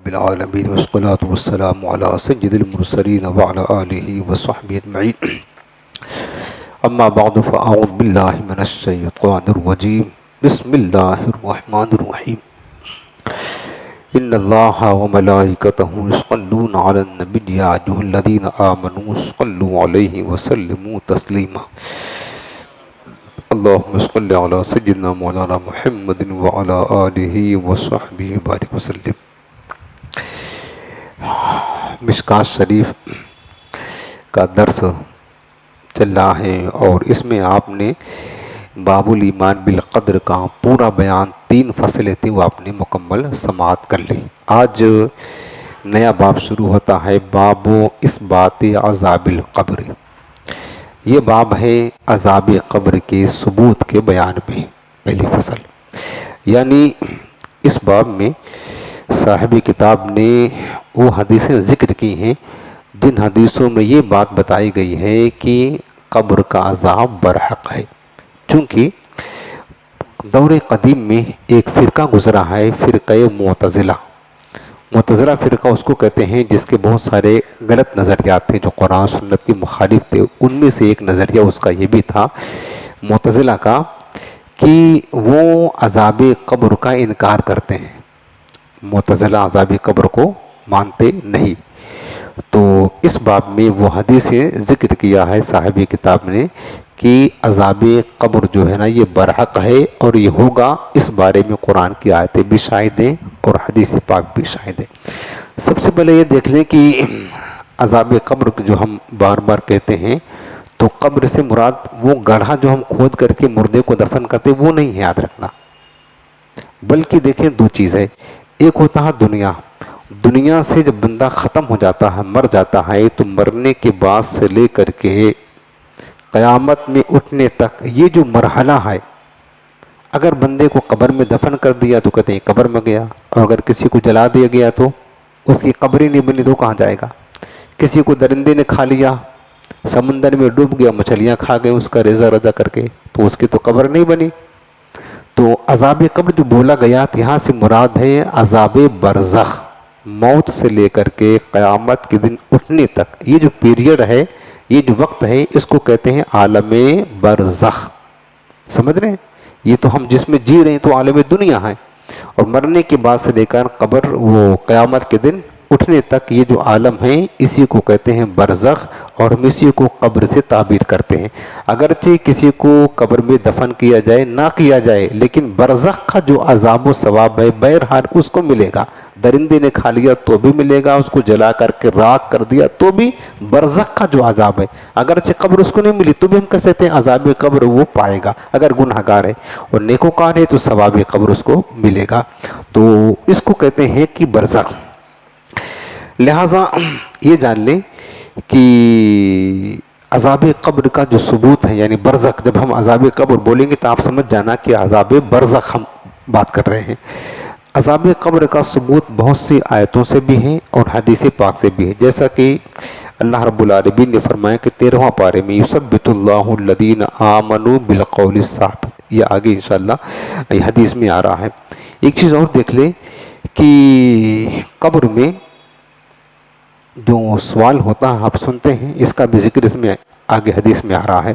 العالمین والصلاة والسلام علی سید المرسلین وعلی آلہ وصحبہ اجمعین اما بعد فاعوذ باللہ من الشیطان الرجیم بسم اللہ الرحمن الرحیم ان اللہ وملائکتہ یصلون علی النبی یا ایھا الذین آمنوا صلوا علیہ وسلموا تسلیما اللہم صل علی سیدنا مولانا محمد وعلی آلہ وصحبہ وبارک وسلم۔ مشکوٰۃ شریف کا درس چل رہا ہے اور اس میں آپ نے باب الایمان بالقدر کا پورا بیان 3 فصلیں تھیں وہ آپ نے مکمل سماعت کر لی۔ آج نیا باب شروع ہوتا ہے، باب اثبات عذاب القبر۔ یہ باب ہے عذاب قبر کے ثبوت کے بیان میں، پہلی فصل۔ یعنی اس باب میں صاحب کتاب نے وہ حدیثیں ذکر کی ہیں جن حدیثوں میں یہ بات بتائی گئی ہے کہ قبر کا عذاب برحق ہے، چونکہ دور قدیم میں ایک فرقہ گزرا ہے، فرقہ معتزلہ۔ معتزلہ فرقہ اس کو کہتے ہیں جس کے بہت سارے غلط نظریات تھے جو قرآن سنت کے مخالف تھے۔ ان میں سے ایک نظریہ اس کا یہ بھی تھا معتزلہ کا کہ وہ عذاب قبر کا انکار کرتے ہیں، معتزلہ عذاب قبر کو مانتے نہیں۔ تو اس باب میں وہ حدیثیں ذکر کیا ہے صاحب کتاب نے کہ عذاب قبر جو ہے نا یہ برحق ہے اور یہ ہوگا، اس بارے میں قرآن کی آیتیں بھی شاہد ہیں اور حدیث پاک بھی شاہد ہے۔ سب سے پہلے یہ دیکھ لیں کہ عذاب قبر جو ہم بار بار کہتے ہیں تو قبر سے مراد وہ گڑھا جو ہم کھود کر کے مردے کو دفن کرتے وہ نہیں ہے، یاد رکھنا، بلکہ دیکھیں 2 چیز ہے۔ ایک ہوتا ہے دنیا سے جب بندہ ختم ہو جاتا ہے، مر جاتا ہے، تو مرنے کے بعد سے لے کر کے قیامت میں اٹھنے تک یہ جو مرحلہ ہے، اگر بندے کو قبر میں دفن کر دیا تو کہتے ہیں قبر میں گیا، اور اگر کسی کو جلا دیا گیا تو اس کی قبر ہی نہیں بنی تو کہاں جائے گا؟ کسی کو درندے نے کھا لیا، سمندر میں ڈوب گیا، مچھلیاں کھا گئے اس کا ریزہ رضا کر کے، تو اس کی تو قبر نہیں بنی۔ تو عذاب قبر جو بولا گیا یہاں سے مراد ہے عذاب برزخ، موت سے لے کر کے قیامت کے دن اٹھنے تک یہ جو پیریڈ ہے، یہ جو وقت ہے، اس کو کہتے ہیں عالم برزخ۔ سمجھ رہے ہیں؟ یہ تو ہم جس میں جی رہے ہیں تو عالم دنیا ہے، اور مرنے کے بعد سے لے کر قبر وہ قیامت کے دن اٹھنے تک یہ جو عالم ہے اسی کو کہتے ہیں برزخ، اور ہم اسی کو قبر سے تعبیر کرتے ہیں۔ اگرچہ کسی کو قبر میں دفن کیا جائے نہ کیا جائے، لیکن برزخ کا جو عذاب و ثواب ہے بہرحال اس کو ملے گا۔ درندے نے کھا لیا تو بھی ملے گا، اس کو جلا کر کے راکھ کر دیا تو بھی برزخ کا جو عذاب ہے، اگرچہ قبر اس کو نہیں ملی تو بھی ہم کہہ سکتے ہیں عذاب قبر وہ پائے گا اگر گنہگار ہے، اور نیکوکار ہے تو ثواب قبر اس کو ملے گا۔ تو اس کو کہتے ہیں کہ برزخ۔ لہٰذا یہ جان لیں کہ عذاب قبر کا جو ثبوت ہے، یعنی برزخ، جب ہم عذاب قبر بولیں گے تو آپ سمجھ جانا کہ عذاب برزخ ہم بات کر رہے ہیں۔ عذاب قبر کا ثبوت بہت سی آیتوں سے بھی ہیں اور حدیث پاک سے بھی ہے، جیسا کہ اللہ رب العالمین نے فرمایا کہ 13واں پارے میں یثبت اللہ الذین آمنوا بالقول الثابت، یہ آگے انشاءاللہ یہ حدیث میں آ رہا ہے۔ ایک چیز اور دیکھ لیں کہ قبر میں جو سوال ہوتا ہے آپ سنتے ہیں، اس کا بھی ذکر اس میں آگے حدیث میں آ رہا ہے۔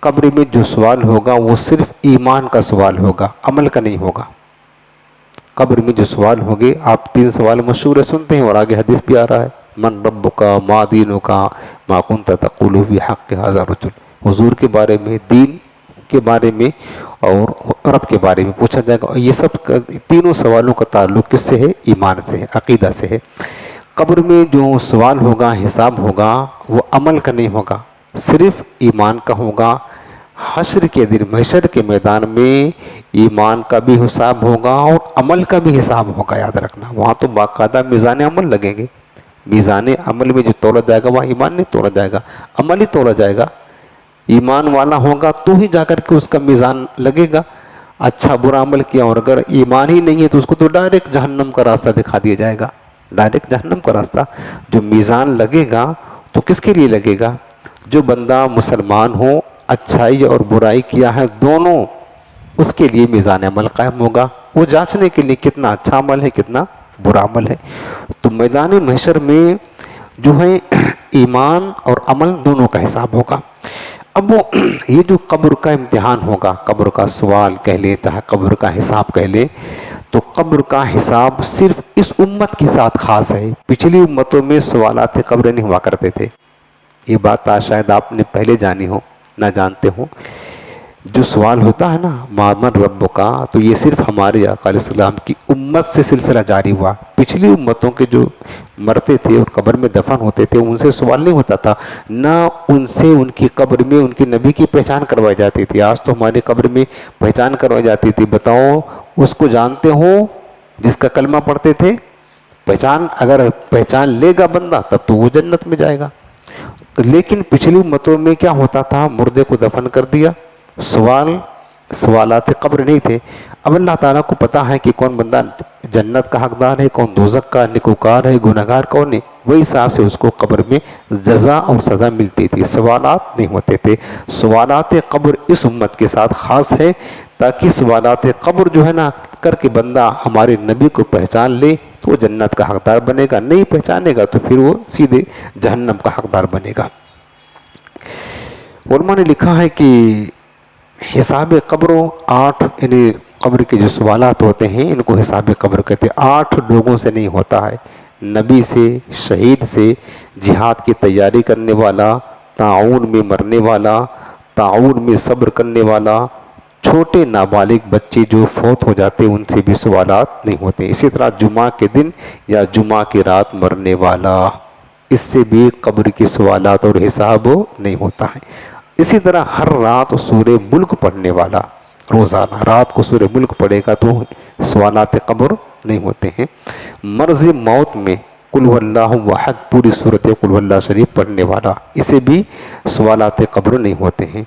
قبر میں جو سوال ہوگا وہ صرف ایمان کا سوال ہوگا، عمل کا نہیں ہوگا۔ قبر میں جو سوال ہوگے، آپ 3 سوال مشہور سنتے ہیں اور آگے حدیث بھی آ رہا ہے، من ربک ما دینک ما کنت تقول فی حق ھذا الرجل، حضور کے بارے میں، دین کے بارے میں اور رب کے بارے میں پوچھا جائے گا، اور یہ سب تینوں سوالوں کا تعلق کس سے ہے؟ ایمان سے ہے، عقیدہ سے ہے۔ قبر میں جو سوال ہوگا، حساب ہوگا، وہ عمل کا نہیں ہوگا، صرف ایمان کا ہوگا۔ حشر کے دن محشر کے میدان میں ایمان کا بھی حساب ہوگا اور عمل کا بھی حساب ہوگا، یاد رکھنا۔ وہاں تو باقاعدہ میزان عمل لگیں گے، میزان عمل میں جو تولا جائے گا وہاں ایمان نہیں تولا جائے گا، عمل ہی تولا جائے گا۔ ایمان والا ہوگا تو ہی جا کر کے اس کا میزان لگے گا، اچھا برا عمل کیا، اور اگر ایمان ہی نہیں ہے تو اس کو تو ڈائریکٹ جہنم کا راستہ دکھا دیا جائے گا، ڈائریکٹ جہنم کا راستہ۔ جو میزان لگے گا تو کس کے لیے لگے گا؟ جو بندہ مسلمان ہو، اچھائی اور برائی کیا ہے دونوں، اس کے لیے میزان عمل قائم ہوگا۔ وہ جانچنے کے لیے کتنا اچھا عمل ہے، کتنا برا عمل ہے۔ تو میدان محشر میں جو ہے ایمان اور عمل دونوں کا حساب ہوگا۔ اب وہ یہ جو قبر کا امتحان ہوگا، قبر کا سوال کہہ لیں چاہے قبر کا حساب کہہ لیں، تو قبر کا حساب صرف اس امت کے ساتھ خاص ہے۔ پچھلی امتوں میں سوالات قبر نہیں ہوا کرتے تھے، یہ بات شاید آپ نے پہلے جانی ہو نہ جانتے ہو۔ جو سوال ہوتا ہے نا مَن ربک کا، تو یہ صرف ہمارے آقا علیہ السلام کی امت سے سلسلہ جاری ہوا۔ پچھلی امتوں کے جو مرتے تھے اور قبر میں دفن ہوتے تھے ان سے سوال نہیں ہوتا تھا، نہ ان سے ان کی قبر میں ان کے نبی کی پہچان کروائی جاتی تھی۔ آج تو ہماری قبر میں پہچان کروائی جاتی تھی، بتاؤ اس کو جانتے ہو جس کا کلمہ پڑھتے تھے؟ پہچان اگر پہچان لے گا بندہ تب تو وہ جنت میں جائے گا۔ لیکن پچھلی امتوں میں کیا ہوتا تھا، مردے کو دفن کر دیا، سوالات قبر نہیں تھے۔ اب اللہ تعالیٰ کو پتا ہے کہ کون بندہ جنت کا حقدار ہے، کون دوزخ کا، نیکوکار ہے، گنہگار کون ہے، وہی حساب سے اس کو قبر میں جزا اور سزا ملتی تھی، سوالات نہیں ہوتے تھے۔ سوالات قبر اس امت کے ساتھ خاص ہے تاکہ سوالات قبر جو ہے نا کر کے بندہ ہمارے نبی کو پہچان لے تو وہ جنت کا حقدار بنے گا، نہیں پہچانے گا تو پھر وہ سیدھے جہنم کا حقدار بنے گا۔ علماء نے لکھا ہے کہ حساب قبروں 8 یعنی قبر کے جو سوالات ہوتے ہیں ان کو حساب قبر کہتے ہیں۔ 8 لوگوں سے نہیں ہوتا ہے، نبی سے، شہید سے، جہاد کی تیاری کرنے والا، طاعون میں مرنے والا، طاعون میں صبر کرنے والا، چھوٹے نابالغ بچے جو فوت ہو جاتے ہیں ان سے بھی سوالات نہیں ہوتے۔ اسی طرح جمعہ کے دن یا جمعہ کی رات مرنے والا، اس سے بھی قبر کے سوالات اور حساب نہیں ہوتا ہے۔ اسی طرح ہر رات سورہ ملک پڑھنے والا، روزانہ رات کو سورہ ملک پڑھے گا تو سوالات قبر نہیں ہوتے ہیں۔ مرض موت میں قل هو اللہ احد پوری سورۃ قل هو اللہ شریف پڑھنے والا، اسے بھی سوالات قبر نہیں ہوتے ہیں۔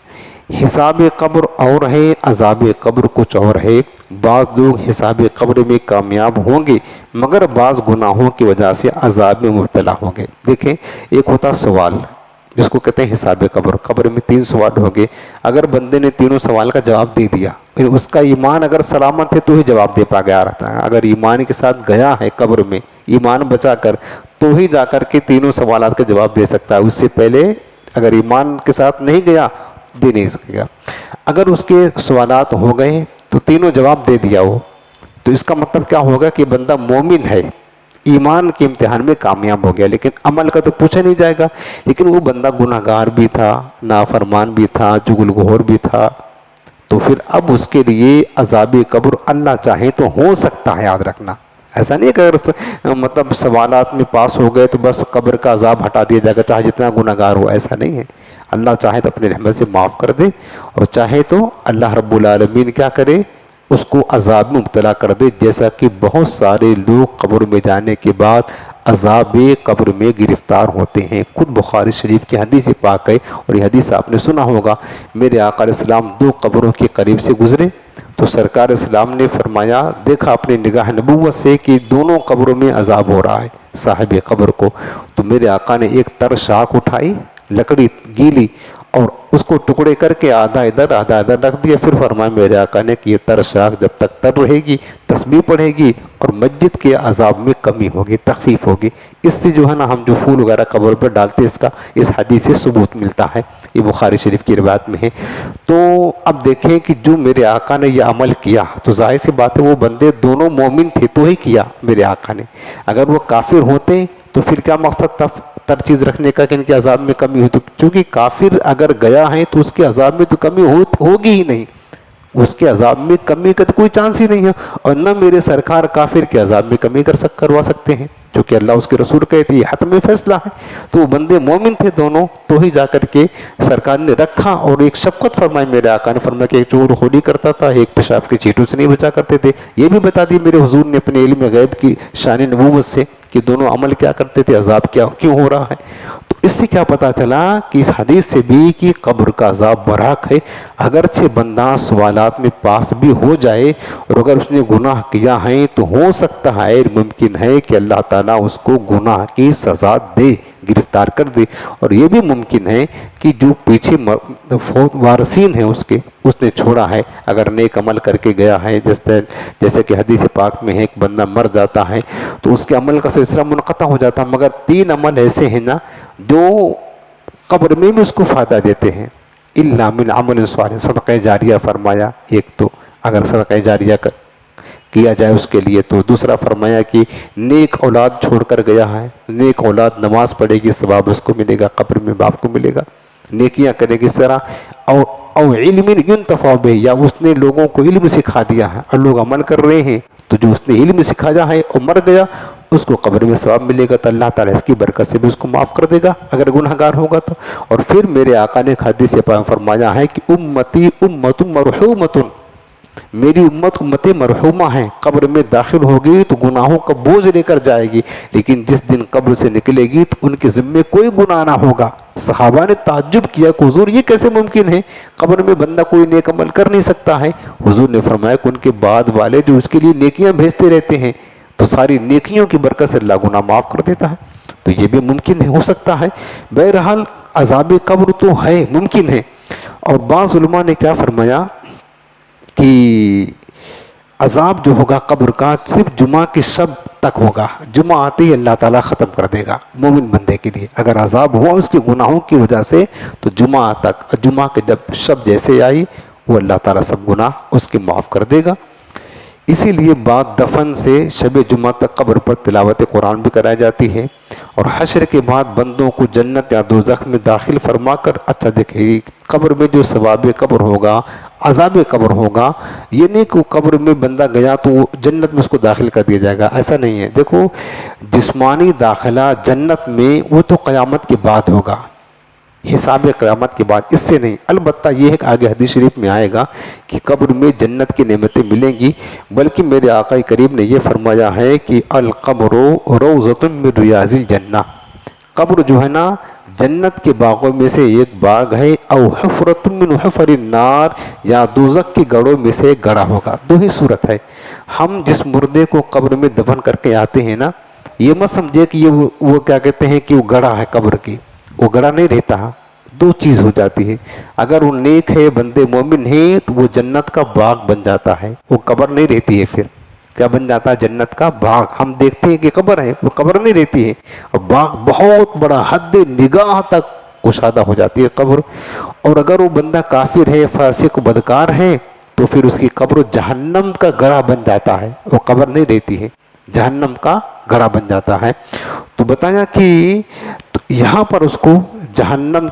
حساب قبر اور ہے، عذاب قبر کچھ اور ہے۔ بعض لوگ حساب قبر میں کامیاب ہوں گے مگر بعض گناہوں کی وجہ سے عذاب میں مبتلا ہوں گے۔ دیکھیں ایک ہوتا سوال جس کو کہتے ہیں حساب قبر، قبر میں 3 سوال ہوں گے، اگر بندے نے تینوں سوال کا جواب دے دیا، اس کا ایمان اگر سلامت ہے تو ہی جواب دے پا گیا رہتا ہے، اگر ایمان کے ساتھ گیا ہے قبر میں ایمان بچا کر تو ہی جا کر کے تینوں سوالات کا جواب دے سکتا ہے، اس سے پہلے اگر ایمان کے ساتھ نہیں گیا دے نہیں سکے گا۔ اگر اس کے سوالات ہو گئے تو تینوں جواب دے دیا ہو تو اس کا مطلب کیا ہوگا کہ بندہ مومن ہے، ایمان کے امتحان میں کامیاب ہو گیا، لیکن عمل کا تو پوچھا نہیں جائے گا۔ لیکن وہ بندہ گناہگار بھی تھا، نافرمان بھی تھا، چغل خور بھی تھا، تو پھر اب اس کے لیے عذاب قبر اللہ چاہے تو ہو سکتا ہے، یاد رکھنا۔ ایسا نہیں کہ اگر مطلب سوالات میں پاس ہو گئے تو بس قبر کا عذاب ہٹا دیا جائے گا چاہے جتنا گناہگار ہو، ایسا نہیں ہے۔ اللہ چاہے تو اپنے رحمت سے معاف کر دے اور چاہے تو اللہ رب العالمین کیا کرے، اس کو عذاب میں مبتلا کر دے، جیسا کہ بہت سارے لوگ قبر میں جانے کے بعد عذاب قبر میں گرفتار ہوتے ہیں۔ خود بخاری شریف کی حدیث پاک ہے اور یہ حدیث آپ نے سنا ہوگا، میرے آقا علیہ السلام 2 قبروں کے قریب سے گزرے تو سرکار اسلام نے فرمایا، دیکھا اپنے نگاہ نبوت سے کہ دونوں قبروں میں عذاب ہو رہا ہے صاحب قبر کو، تو میرے آقا نے ایک تر شاخ اٹھائی، لکڑی گیلی، اور اس کو ٹکڑے کر کے آدھا ادھر رکھ دیا، پھر فرمایا میرے آقا نے کہ یہ تر شاخ جب تک تر رہے گی تسبیح پڑھے گی اور مسجد کے عذاب میں کمی ہوگی، تخفیف ہوگی۔ اس سے جو ہے نا ہم جو پھول وغیرہ قبر پر ڈالتے اس حدیث سے ثبوت ملتا ہے، یہ بخاری شریف کی روایت میں ہے۔ تو اب دیکھیں کہ جو میرے آقا نے یہ عمل کیا تو ظاہر سی بات ہے وہ بندے دونوں مومن تھے تو ہی کیا میرے آقا نے، اگر وہ کافر ہوتے تو پھر کیا مقصد تھا تر چیز رکھنے کا کہ ان کے عذاب میں کمی ہوئی، تو چونکہ کافر اگر گیا ہے تو اس کے عذاب میں تو کمی ہوگی ہی نہیں، اس کے عذاب میں کمی کا تو کوئی چانس ہی نہیں ہے، اور نہ میرے سرکار کافر کے عذاب میں کمی کروا سکتے ہیں، جو کہ اللہ اس کے رسول کہتے ہیں، یہ حتمی فیصلہ ہے۔ تو وہ بندے مومن تھے دونوں تو ہی جا کر کے سرکار نے رکھا، اور ایک شفقت فرمائی میرے آقا نے، فرمایا کہ ایک چور خوری کرتا تھا، ایک پیشاب کے چیٹوں سے نہیں بچا کرتے تھے، یہ بھی بتا دی میرے حضور نے اپنے علم غیب کی شان نبوت سے کہ دونوں عمل کیا کرتے تھے، عذاب کیوں ہو رہا ہے۔ تو اس سے کیا پتا چلا کہ اس حدیث سے بھی کہ قبر کا عذاب برحق ہے، اگرچہ بندہ سوالات میں پاس بھی ہو جائے اور اگر اس نے گناہ کیا ہے تو ہو سکتا ہے، ممکن ہے کہ اللہ تعالیٰ اس کو گناہ کی سزا دے، گرفتار کر دے، اور یہ بھی ممکن ہے کہ جو پیچھے وارثین ہیں اس نے چھوڑا ہے، اگر نیک عمل کر کے گیا ہے، جیسے کہ حدیث پاک میں ہے ایک بندہ مر جاتا ہے تو اس کے عمل کا سلسلہ منقطع ہو جاتا ہے، مگر 3 عمل ایسے ہیں نا جو قبر میں بھی اس کو فائدہ دیتے ہیں۔ الا من عمل صالح، صدقہ جاریہ فرمایا ایک، تو اگر صدقہ جاریہ کیا جائے اس کے لیے تو، دوسرا فرمایا کہ نیک اولاد چھوڑ کر گیا ہے، نیک اولاد نماز پڑھے گی ثواب اس کو ملے گا، قبر میں باپ کو ملے گا، نیکیاں کرے گی اس طرح، او علم ينتفع به، یا اس نے لوگوں کو علم سکھا دیا ہے اور لوگ عمل کر رہے ہیں، تو جو اس نے علم سکھایا ہے اور مر گیا اس کو قبر میں ثواب ملے گا، تو اللہ تعالیٰ اس کی برکت سے بھی اس کو معاف کر دے گا اگر گناہ گار ہوگا تو۔ اور پھر میرے آقا نے حدیث سے فرمایا ہے کہ امتی امت مرحومۃ، میری امت مرحومہ ہیں، قبر میں داخل ہوگی تو گناہوں کا بوجھ لے کر جائے گی، لیکن جس دن قبر سے نکلے گی تو ان کے ذمے کوئی گناہ نہ ہوگا۔ صحابہ نے تعجب کیا کہ حضور یہ کیسے ممکن ہے، قبر میں بندہ کوئی نیک عمل کر نہیں سکتا ہے؟ حضور نے فرمایا کہ ان کے بعد والے جو اس کے لیے نیکیاں بھیجتے رہتے ہیں تو ساری نیکیوں کی برکت سے اللہ گناہ معاف کر دیتا ہے، تو یہ بھی ممکن ہو سکتا ہے۔ بہرحال عذاب قبر تو ہے، ممکن ہے۔ اور بعض علماء نے کیا فرمایا کہ عذاب جو ہوگا قبر کا صرف جمعہ کی شب تک ہوگا، جمعہ آتے ہی اللہ تعالیٰ ختم کر دے گا مومن بندے کے لیے، اگر عذاب ہوا اس کے گناہوں کی وجہ سے تو جمعہ تک، جمعہ کے جب شب جیسے آئی وہ اللہ تعالیٰ سب گناہ اس کے معاف کر دے گا۔ اسی لیے بعد دفن سے شب جمعہ تک قبر پر تلاوت قرآن بھی کرائی جاتی ہے، اور حشر کے بعد بندوں کو جنت یا دوزخ میں داخل فرما کر، اچھا دیکھیں قبر میں جو ثواب قبر ہوگا، عذاب قبر ہوگا، یہ نہیں کہ قبر میں بندہ گیا تو جنت میں اس کو داخل کر دیا جائے گا، ایسا نہیں ہے۔ دیکھو جسمانی داخلہ جنت میں وہ تو قیامت کے بعد ہوگا، حساب قیامت کے بعد، اس سے نہیں۔ البتہ یہ ہے کہ آگے حدیث شریف میں آئے گا کہ قبر میں جنت کی نعمتیں ملیں گی، بلکہ میرے آقا کریم نے یہ فرمایا ہے کہ القبر روضۃ من ریاض الجنہ، قبر جو ہے نا جنت کے باغوں میں سے ایک باغ ہے، او حفرۃ من حفر النار، یا دوزخ کی گڑھوں میں سے ایک گڑھا ہوگا، دو ہی صورت ہے۔ ہم جس مردے کو قبر میں دفن کر کے آتے ہیں نا، یہ مت سمجھے کہ یہ وہ کیا کہتے ہیں کہ وہ گڑھا ہے قبر کی، وہ گڑھا نہیں رہتا، دو چیز ہو جاتی ہے۔ اگر وہ نیک ہے، بندے مومن ہیں، تو وہ جنت کا باغ بن جاتا ہے، وہ قبر نہیں رہتی ہے، پھر کیا بن جاتا ہے؟ جنت کا باغ۔ ہم دیکھتے ہیں کہ قبر ہے، وہ قبر نہیں رہتی ہے، اور باغ بہت بڑا، حد نگاہ تک کشادہ ہو جاتی ہے قبر۔ اور اگر وہ بندہ کافر ہے، فاسق بدکار ہے، تو پھر اس کی قبر جہنم کا گڑھا بن جاتا ہے، وہ قبر نہیں رہتی ہے، جہنم کا گڑھا بن جاتا ہے۔ تو بتایا کہ یہاں پر اس کو جہنم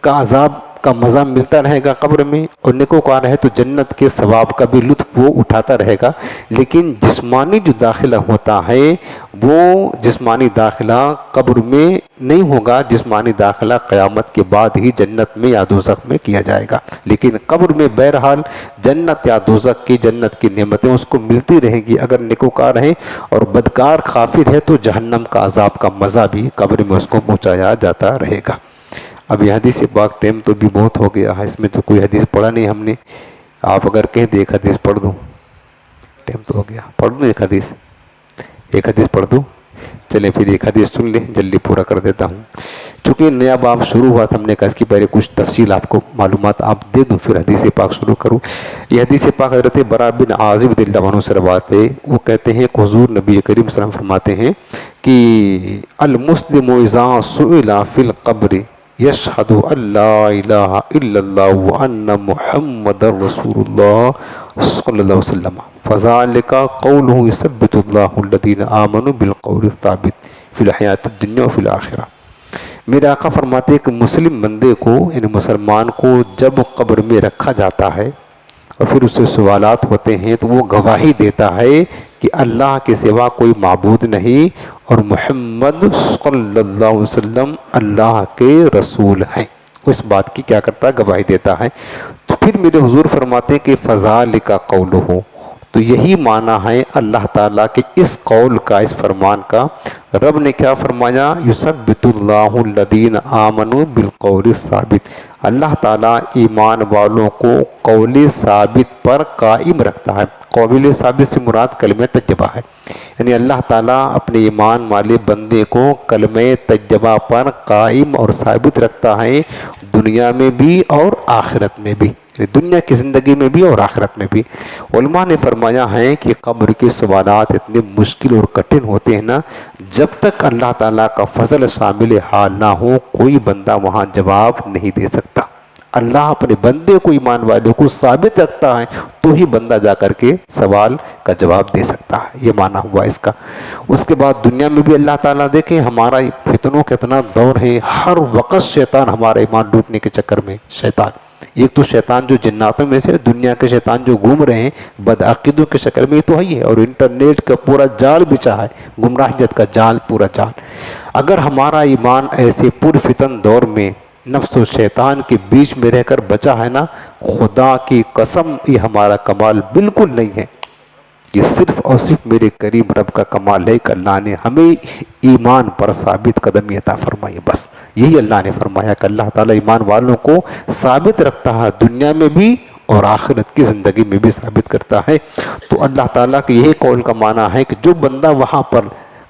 کا عذاب کا مزہ ملتا رہے گا قبر میں، اور نیکوکار ہے تو جنت کے ثواب کا بھی لطف وہ اٹھاتا رہے گا، لیکن جسمانی جو داخلہ ہوتا ہے وہ جسمانی داخلہ قبر میں نہیں ہوگا، جسمانی داخلہ قیامت کے بعد ہی جنت میں یا دوزخ میں کیا جائے گا، لیکن قبر میں بہرحال جنت یا دوزخ کی، جنت کی نعمتیں اس کو ملتی رہیں گی اگر نیکوکار ہے، اور بدکار کافر ہے تو جہنم کا عذاب کا مزہ بھی قبر میں اس کو پہنچایا جاتا رہے گا۔ اب یہ حدیث پاک ٹائم تو بھی بہت ہو گیا ہے، اس میں تو کوئی حدیث پڑھا نہیں ہم نے، آپ اگر کہیں تو ایک حدیث پڑھ دوں، ٹائم تو ہو گیا، پڑھ دوں ایک حدیث پڑھ دوں، چلیں پھر ایک حدیث سن لیں، جلدی پورا کر دیتا ہوں، چونکہ نیا باب شروع ہوا تھا، ہم نے کہا اس کی پہلے کچھ تفصیل آپ کو معلومات آپ دے دوں، پھر حدیث پاک شروع کروں۔ یہ حدیث پاک حضرت براء بن عازب رضی اللہ عنہ سے روایت ہے، وہ کہتے ہیں کہ حضور نبی کریم صلی اللہ علیہ وسلم فرماتے ہیں کہ المسلم اذا سئل فی القبر یشہد ان لا الہ الا اللہ وان محمد رسول اللہ صلی اللہ علیہ وسلم فذلک قولہ یثبت اللہ الذین آمنوا بالقول الثابت فی الحیاۃ الدنیا وفی الآخرہ۔ میرے آقا فرماتے ہیں کہ مسلم بندے کو، یعنی مسلمان کو جب قبر میں رکھا جاتا ہے اور پھر اس سے سوالات ہوتے ہیں تو وہ گواہی دیتا ہے کہ اللہ کے سوا کوئی معبود نہیں اور محمد صلی اللہ علیہ وسلم اللہ کے رسول ہیں، وہ اس بات کی کیا کرتا ہے؟ گواہی دیتا ہے۔ تو پھر میرے حضور فرماتے ہیں کہ فذالک قولہ، تو یہی معنی ہے اللہ تعالیٰ کے اس قول کا، اس فرمان کا، رب نے کیا فرمایا؟ یثبت اللہ الذین آمنوا بالقول الثابت، اللہ تعالیٰ ایمان والوں کو قول ثابت پر قائم رکھتا ہے۔ قول ثابت سے مراد کلمہ طیبہ ہے، یعنی اللہ تعالیٰ اپنے ایمان والے بندے کو کلمہ طیبہ پر قائم اور ثابت رکھتا ہے، دنیا میں بھی اور آخرت میں بھی، یعنی دنیا کی زندگی میں بھی اور آخرت میں بھی۔ علماء نے فرمایا ہے کہ قبر کے سوالات اتنے مشکل اور کٹھن ہوتے ہیں نا، جب تک اللہ تعالیٰ کا فضل شامل حال نہ ہو کوئی بندہ وہاں جواب نہیں دے سکتا۔ اللہ اپنے بندے کو، ایمان والوں کو ثابت رکھتا ہے تو ہی بندہ جا کر کے سوال کا جواب دے سکتا ہے، یہ معنی ہوا اس کا۔ اس کے بعد دنیا میں بھی اللہ تعالیٰ، دیکھیں ہمارا فتنوں کا اتنا دور ہے، ہر وقت شیطان ہمارا ایمان لوٹنے کے چکر میں، شیطان ایک تو شیطان جو جناتوں میں سے، دنیا کے شیطان جو گھوم رہے ہیں بدعقیدوں کے شکل میں، تو ہے، اور انٹرنیٹ کا پورا جال بچا ہے، گمراہیت کا جال، پورا جال۔ اگر ہمارا ایمان ایسے پر فتن دور میں نفس و شیطان کے بیچ میں رہ کر بچا ہے نا، خدا کی قسم یہ ہمارا کمال بالکل نہیں ہے، یہ صرف اور صرف میرے کریم رب کا کمال ہے کہ اللہ نے ہمیں ایمان پر ثابت قدمی عطا فرمائی، بس یہی اللہ نے فرمایا کہ اللہ تعالیٰ ایمان والوں کو ثابت رکھتا ہے، دنیا میں بھی اور آخرت کی زندگی میں بھی ثابت کرتا ہے۔ تو اللہ تعالیٰ کے یہی قول کا معنی ہے کہ جو بندہ وہاں پر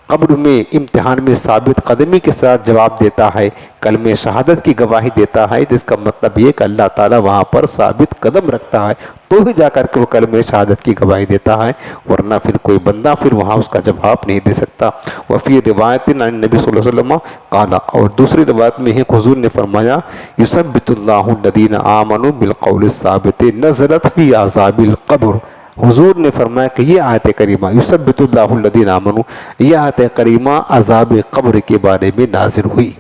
قبر میں امتحان میں ثابت قدمی کے ساتھ جواب دیتا ہے، کلمہ شہادت کی گواہی دیتا ہے، جس کا مطلب یہ کہ اللہ تعالیٰ وہاں پر ثابت قدم رکھتا ہے تو ہی جا کر کے وہ کلمہ شہادت کی گواہی دیتا ہے، ورنہ پھر کوئی بندہ پھر وہاں اس کا جواب نہیں دے سکتا۔ وفی روایت عن نبی صلی اللہ علیہ وسلم قال، اور دوسری روایت میں ہے کہ حضور نے فرمایا یثبت اللہ الذین آمنوا بالقول الثابت نزلت فی عذاب القبر۔ حضور نے فرمایا کہ یہ آیت کریمہ یثبت اللہ الذین آمنوا، یہ آیت کریمہ عذاب قبر کے بارے میں نازل ہوئی۔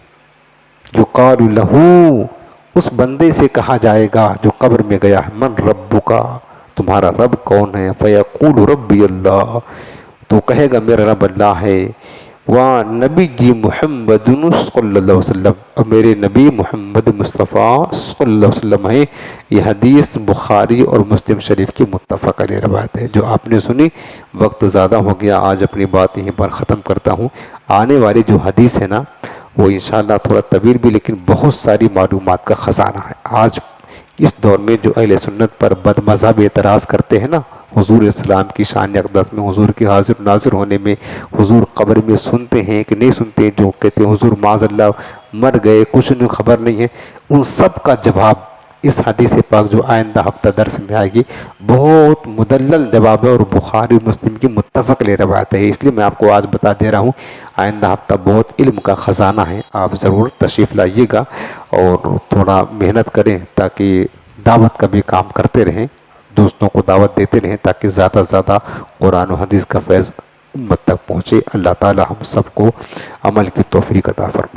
یقال لہو، اس بندے سے کہا جائے گا جو قبر میں گیا ہے، من ربک، تمہارا رب کون ہے؟ فیقول ربی اللہ، تو کہے گا میرا رب اللہ ہے، نبی جی محمد صلی اللہ علیہ وسلم، اور میرے نبی محمد مصطفیٰ صلی اللہ علیہ وسلم ہے۔ یہ حدیث بخاری اور مسلم شریف کی متفق علیہ روایت ہے جو آپ نے سنی۔ وقت زیادہ ہو گیا، آج اپنی بات یہیں پر ختم کرتا ہوں۔ آنے والی جو حدیث ہے نا وہ انشاءاللہ تھوڑا طویل بھی لیکن بہت ساری معلومات کا خزانہ ہے۔ آج اس دور میں جو اہل سنت پر بد مذہب اعتراض کرتے ہیں نا، حضور اسلام کی شان اقدس میں، حضور کے حاضر ناظر ہونے میں، حضور قبر میں سنتے ہیں کہ نہیں سنتے، جو کہتے ہیں حضور معاذ اللہ مر گئے، کچھ نہیں خبر نہیں ہے، ان سب کا جواب اس حدیث پاک جو آئندہ ہفتہ درس میں آئے گی بہت مدلل جواب ہے، اور بخاری مسلم کی متفق علیہ روایت ہے، اس لیے میں آپ کو آج بتا دے رہا ہوں۔ آئندہ ہفتہ بہت علم کا خزانہ ہے، آپ ضرور تشریف لائیے گا اور تھوڑا محنت کریں تاکہ دعوت کا بھی کام کرتے رہیں، دوستوں کو دعوت دیتے رہیں تاکہ زیادہ سے زیادہ قرآن و حدیث کا فیض امت تک پہنچے۔ اللہ تعالی ہم سب کو عمل کی توفیق عطا فرمائے۔